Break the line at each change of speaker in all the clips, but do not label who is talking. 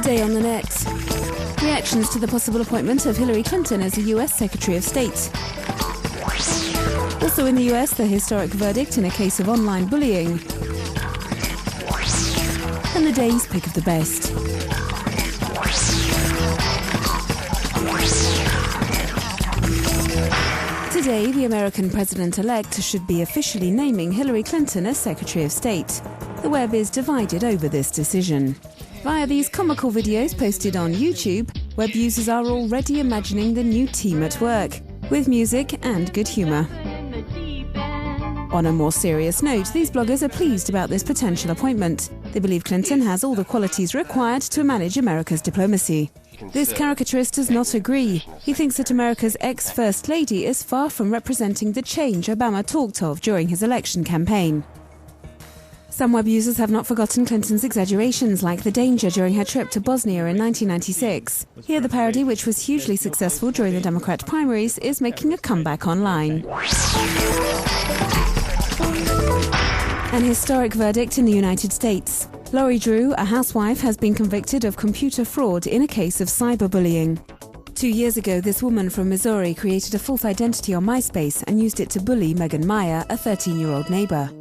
Today on the net, reactions to the possible appointment of Hillary Clinton as the US Secretary of State. Also in the US, the historic verdict in a case of online bullying. And the day's pick of the best. Today, the American president-elect should be officially naming Hillary Clinton as Secretary of State. The web is divided over this decision. Via these comical videos posted on YouTube, web users are already imagining the new team at work, with music and good humour. On a more serious note, these bloggers are pleased about this potential appointment. They believe Clinton has all the qualities required to manage America's diplomacy. This caricaturist does not agree. He thinks that America's ex-First Lady is far from representing the change Obama talked of during his election campaign. Some web users have not forgotten Clinton's exaggerations, like the danger during her trip to Bosnia in 1996. Here, the parody, which was hugely successful during the Democrat primaries, is making a comeback online. An historic verdict in the United States. Lori Drew, a housewife, has been convicted of computer fraud in a case of cyberbullying. 2 years ago, this woman from Missouri created a false identity on MySpace and used it to bully Megan Meyer, a 13-year-old neighbor.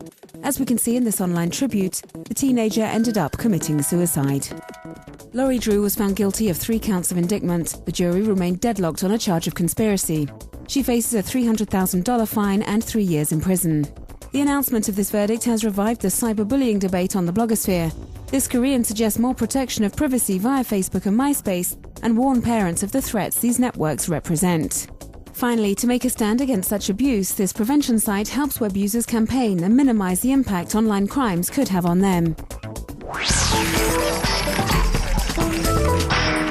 As we can see in this online tribute, the teenager ended up committing suicide. Lori Drew was found guilty of 3 counts of indictment. The jury remained deadlocked on a charge of conspiracy. She faces a $300,000 fine and 3 years in prison. The announcement of this verdict has revived the cyberbullying debate on the blogosphere. This Korean suggests more protection of privacy via Facebook and MySpace and warn parents of the threats these networks represent. Finally, to make a stand against such abuse, this prevention site helps web users campaign and minimize the impact online crimes could have on them.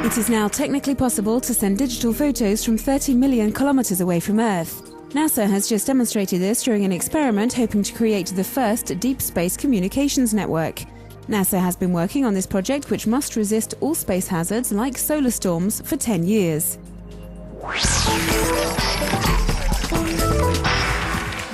It is now technically possible to send digital photos from 30 million kilometers away from Earth. NASA has just demonstrated this during an experiment hoping to create the first deep space communications network. NASA has been working on this project, which must resist all space hazards like solar storms for 10 years.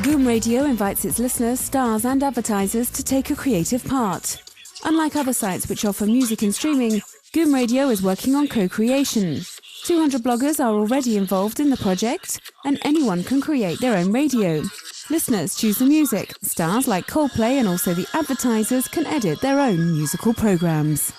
Ghum Radio invites its listeners, stars and advertisers to take a creative part. Unlike other sites which offer music and streaming, Ghum Radio is working on co-creation. 200 bloggers are already involved in the project, and anyone can create their own radio. Listeners choose the music, stars like Coldplay and also the advertisers can edit their own musical programs.